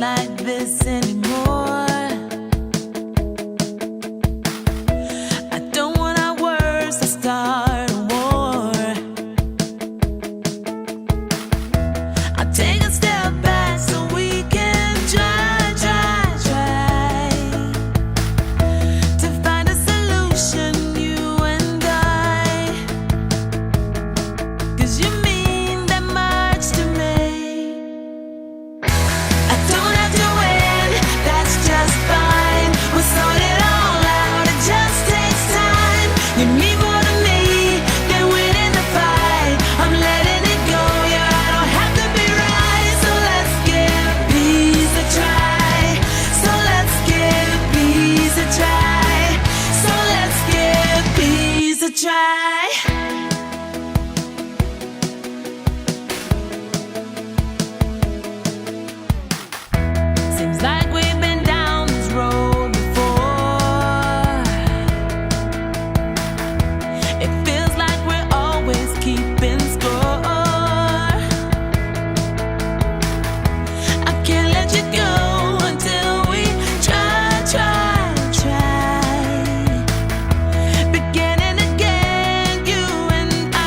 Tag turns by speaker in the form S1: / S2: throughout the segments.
S1: like this anymore. I don't want our words to start a war. I'll take a step back so we can try to find a solution, you and I. 'Cause you mean that much to me. I don't have to win, that's just fine. We'll sort it all out, it just takes time. You mean more to me than winning the fight. I'm letting it go, yeah, I don't have to be right. So let's give peace a try. So let's give peace a try. So let's give peace a try. Seems like we've been down this road before. It feels like we're always keeping score. I can't let you go until we try. Beginning again, you and I.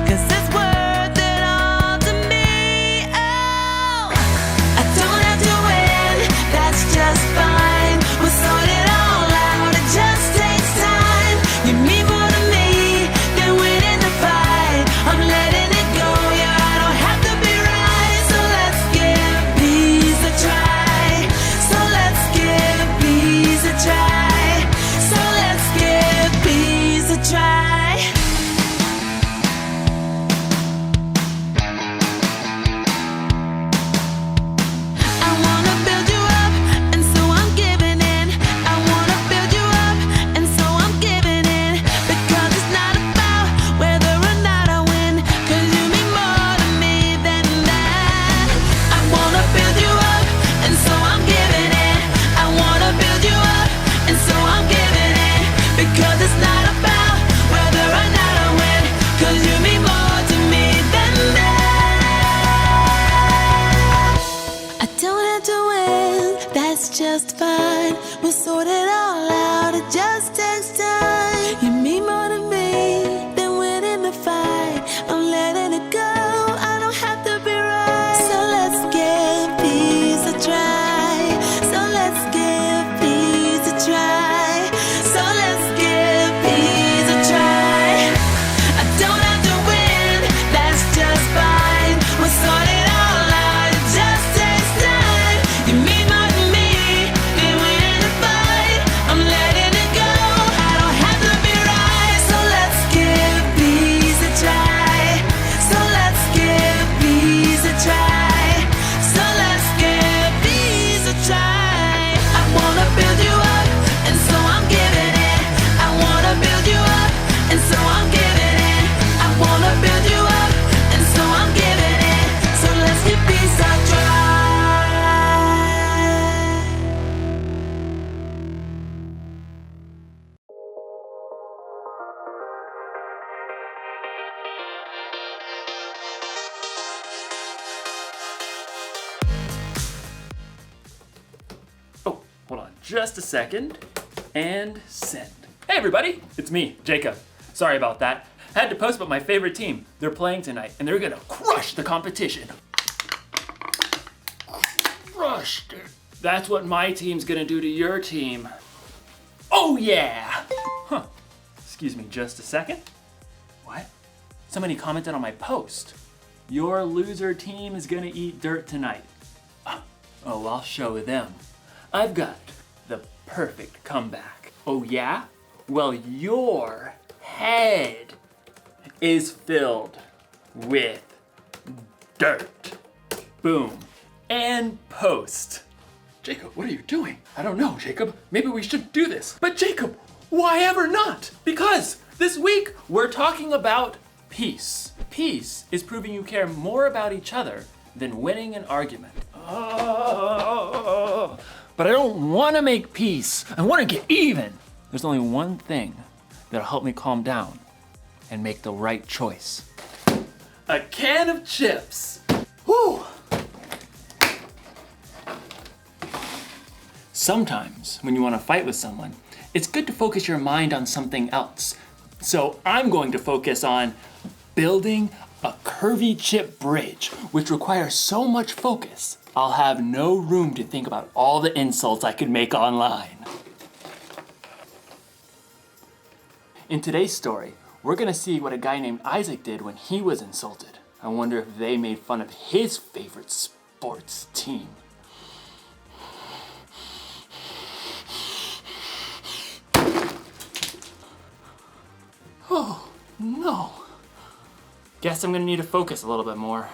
S1: 'Cause it's worth it all to me. Oh, I don't have to win, that's just fine. We'll sort it all out, it just takes time. You mean more to me than winning the fight. I'm letting it go, yeah, I don't have to be right. So let's give peace a try. So let's give peace a try. So let's give peace a try. I wanna build you up, and so I'm giving in. I wanna build you up, and so I'm giving in. Because it's not about whether or not I win, 'cause you mean more to me than that. I wanna build you up, and so I'm giving in. I wanna build you up, and so I'm giving in. Because it's not about whether or not I win, 'cause you mean more to me than that. I don't have to win, that's just fine. We'll sort it all out, it just takes time. You mean more to me than winning the fight. I'm letting it go, I don't have to be right. So let's give peace a try. So let's give peace a try. So let's give peace a try. I don't have to win, that's just fine. We'll sort it all out, it just takes time. You mean more to me than winning the fight. I'm letting it go, I don't have to be right. So let's give peace a try. So let's give peace a try. So let's give peace a try. I wanna build you up, and so I'm giving in. I wanna build you up, and so I'm giving in. I wanna build you up, and so I'm giving in. So let's give peace a try.
S2: Oh, hold on just a second. And send. Hey everybody, it's me, Jacob. Sorry about that. Had to post about my favorite team. They're playing tonight and they're gonna crush the competition. Crushed. That's what my team's gonna do to your team. Oh yeah! Huh. Excuse me just a second. What? Somebody commented on my post. Your loser team is gonna eat dirt tonight. Oh, I'll show them. I've got the perfect comeback. Oh yeah? Well, your head is filled with dirt. Boom. And post. Jacob, what are you doing? I don't know, Jacob. Maybe we should do this. But Jacob, why ever not? Because this week we're talking about peace. Peace is proving you care more about each other than winning an argument. But I don't want to make peace. I want to get even. There's only one thing that'll help me calm down and make the right choice. A can of chips. Whew. Sometimes, when you want to fight with someone, it's good to focus your mind on something else. So I'm going to focus on building a curvy chip bridge, which requires so much focus, I'll have no room to think about all the insults I could make online. In today's story, we're going to see what a guy named Isaac did when he was insulted. I wonder if they made fun of his favorite sports team. Oh, no. Guess I'm gonna need to focus a little bit more.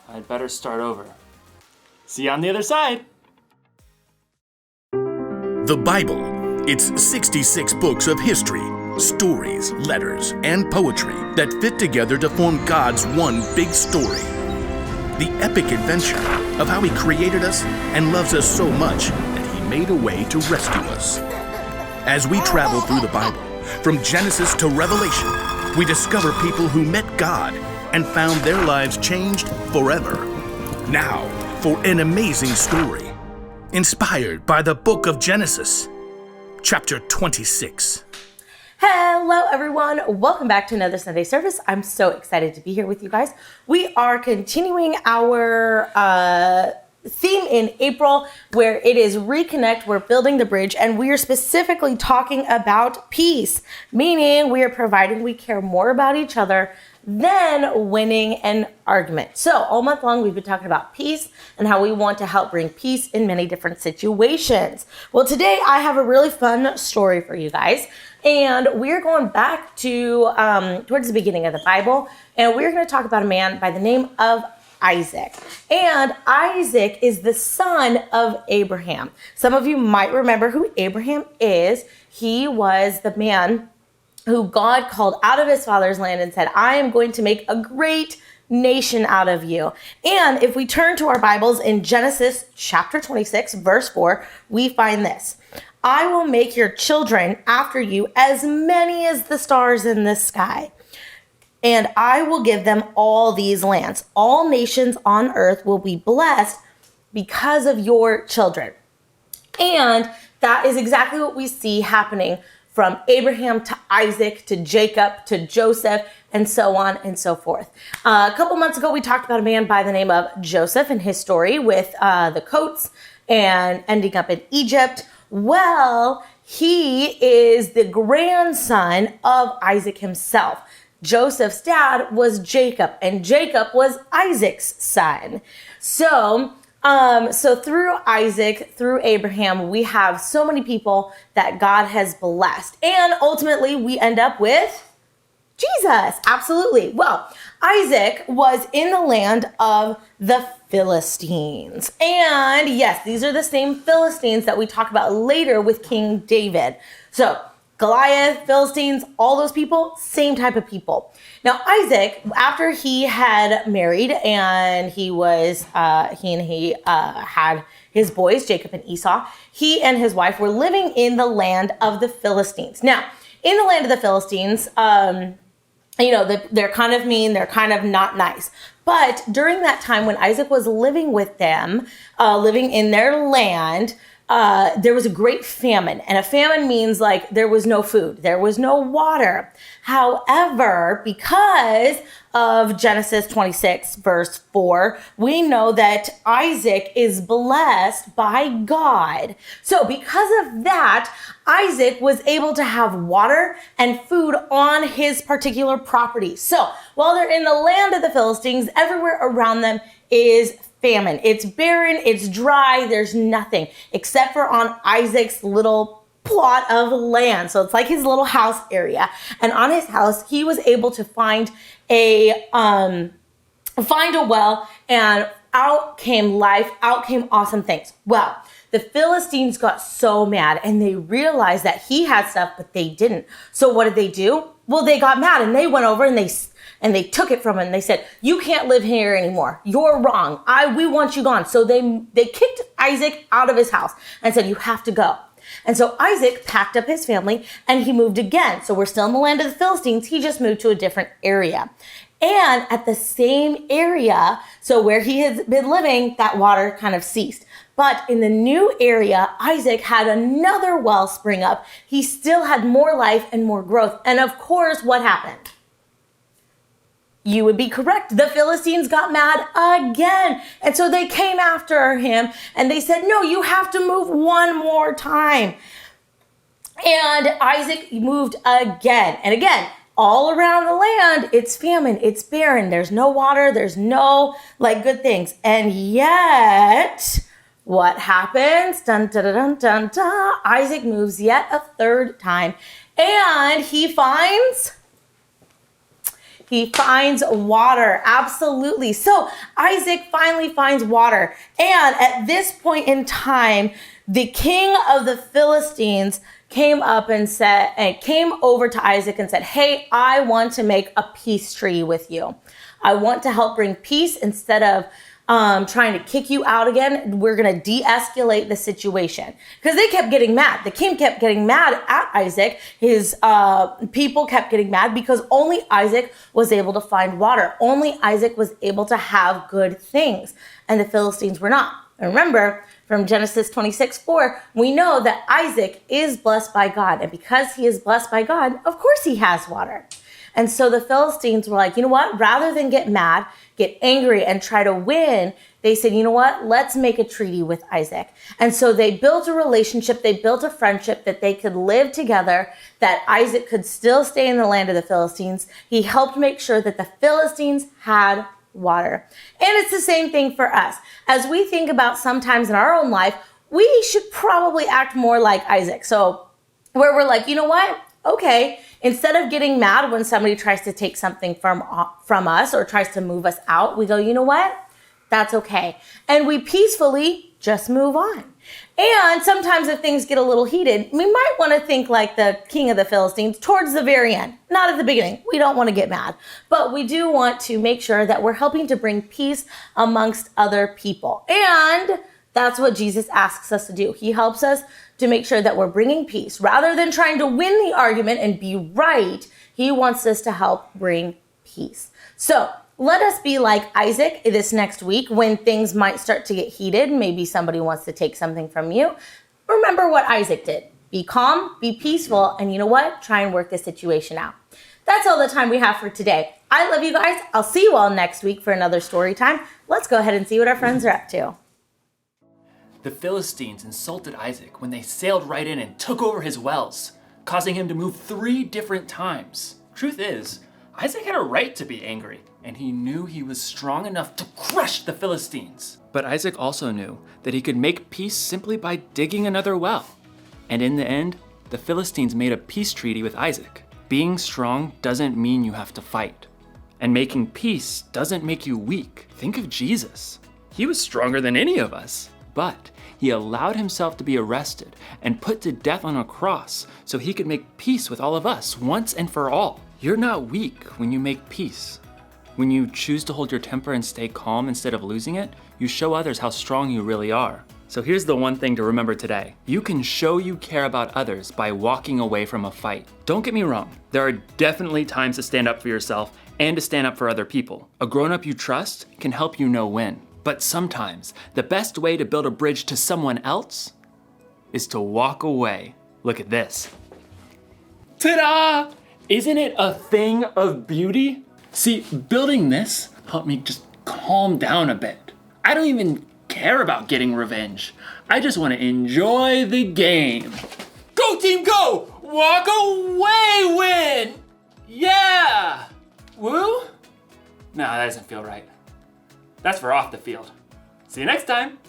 S2: I'd better start over. See you on the other side.
S3: The Bible. It's 66 books of history, stories, letters, and poetry that fit together to form God's one big story. The epic adventure of how He created us and loves us so much that He made a way to rescue us. As we travel through the Bible, from Genesis to Revelation, we discover people who met God and found their lives changed forever. Now, for an amazing story, inspired by the book of Genesis, chapter 26.
S4: Hello everyone, welcome back to another Sunday service. I'm so excited to be here with you guys. We are continuing our theme in April where it is Reconnect. We're building the bridge and we are specifically talking about peace, meaning we care more about each other than winning an argument. So all month long, we've been talking about peace and how we want to help bring peace in many different situations. Well, today I have a really fun story for you guys. And we're going back to towards the beginning of the Bible. And we're going to talk about a man by the name of Isaac. And Isaac is the son of Abraham. Some of you might remember who Abraham is. He was the man who God called out of his father's land and said, I am going to make a great nation out of you. And if we turn to our Bibles in Genesis chapter 26, verse 4, we find this. I will make your children after you as many as the stars in the sky. And I will give them all these lands. All nations on earth will be blessed because of your children. And that is exactly what we see happening from Abraham to Isaac to Jacob to Joseph and so on and so forth. A couple months ago, we talked about a man by the name of Joseph and his story with the coats and ending up in Egypt. Well, he is the grandson of Isaac himself. Joseph's dad was Jacob, and Jacob was Isaac's son. So through Isaac, through Abraham, we have so many people that God has blessed. And ultimately, we end up with Jesus. Absolutely. Well, Isaac was in the land of the Philistines. And yes, these are the same Philistines that we talk about later with King David. So Goliath, Philistines, all those people, same type of people. Now, Isaac, after he had married and he had his boys, Jacob and Esau, he and his wife were living in the land of the Philistines. Now, in the land of the Philistines, they're kind of mean, they're kind of not nice. But during that time when Isaac was living with them, living in their land, there was a great famine. And a famine means like there was no food, there was no water. However, because of Genesis 26 verse 4, we know that Isaac is blessed by God. So because of that, Isaac was able to have water and food on his particular property. So while they're in the land of the Philistines, everywhere around them is famine. It's barren, it's dry, there's nothing except for on Isaac's little plot of land. So it's like his little house area. And on his house, he was able to find a well, and out came life, out came awesome things. Well, the Philistines got so mad and they realized that he had stuff, but they didn't. So what did they do? Well, they got mad and they went over and they took it from him. They said, you can't live here anymore. You're wrong. We want you gone. So they kicked Isaac out of his house and said, you have to go. And so Isaac packed up his family and he moved again. So we're still in the land of the Philistines. He just moved to a different area. And at the same area, so where he has been living, that water kind of ceased. But in the new area, Isaac had another well spring up. He still had more life and more growth. And of course, what happened? You would be correct. The Philistines got mad again. And so they came after him and they said, no, you have to move one more time. And Isaac moved again and again. All around the land, it's famine, it's barren. There's no water, there's no good things. And yet, what happens? Dun, dun, dun, dun, dun. Isaac moves yet a third time and he finds water. Absolutely. So Isaac finally finds water. And at this point in time, the king of the Philistines came over to Isaac and said, hey, I want to make a peace treaty with you. I want to help bring peace instead of trying to kick you out again. We're going to de-escalate the situation. Because they kept getting mad. The king kept getting mad at Isaac. His people kept getting mad because only Isaac was able to find water. Only Isaac was able to have good things. And the Philistines were not. And remember, from Genesis 26:4, we know that Isaac is blessed by God. And because he is blessed by God, of course he has water. And so the Philistines were like, you know what? Rather than get mad, get angry, and try to win, they said, you know what? Let's make a treaty with Isaac. And so they built a relationship. They built a friendship that they could live together, that Isaac could still stay in the land of the Philistines. He helped make sure that the Philistines had water. And it's the same thing for us. As we think about sometimes in our own life, we should probably act more like Isaac. So where we're like, you know what? Okay, instead of getting mad when somebody tries to take something from us or tries to move us out, we go, you know what? That's okay. And we peacefully just move on. And sometimes if things get a little heated, we might want to think like the king of the Philistines towards the very end, not at the beginning. We don't want to get mad, but we do want to make sure that we're helping to bring peace amongst other people. And that's what Jesus asks us to do. He helps us to make sure that we're bringing peace. Rather than trying to win the argument and be right, he wants us to help bring peace. So let us be like Isaac this next week when things might start to get heated. Maybe somebody wants to take something from you. Remember what Isaac did. Be calm, be peaceful, and you know what? Try and work the situation out. That's all the time we have for today. I love you guys. I'll see you all next week for another story time. Let's go ahead and see what our friends are up to.
S2: The Philistines insulted Isaac when they sailed right in and took over his wells, causing him to move 3 different times. Truth is, Isaac had a right to be angry, and he knew he was strong enough to crush the Philistines. But Isaac also knew that he could make peace simply by digging another well. And in the end, the Philistines made a peace treaty with Isaac. Being strong doesn't mean you have to fight. And making peace doesn't make you weak. Think of Jesus. He was stronger than any of us. But he allowed himself to be arrested and put to death on a cross so he could make peace with all of us once and for all. You're not weak when you make peace. When you choose to hold your temper and stay calm instead of losing it, you show others how strong you really are. So here's the one thing to remember today. You can show you care about others by walking away from a fight. Don't get me wrong, there are definitely times to stand up for yourself and to stand up for other people. A grown-up you trust can help you know when. But sometimes, the best way to build a bridge to someone else is to walk away. Look at this. Ta-da! Isn't it a thing of beauty? See, building this helped me just calm down a bit. I don't even care about getting revenge. I just want to enjoy the game. Go team, go! Walk away, win! Yeah! Woo? No, that doesn't feel right. That's for off the field. See you next time.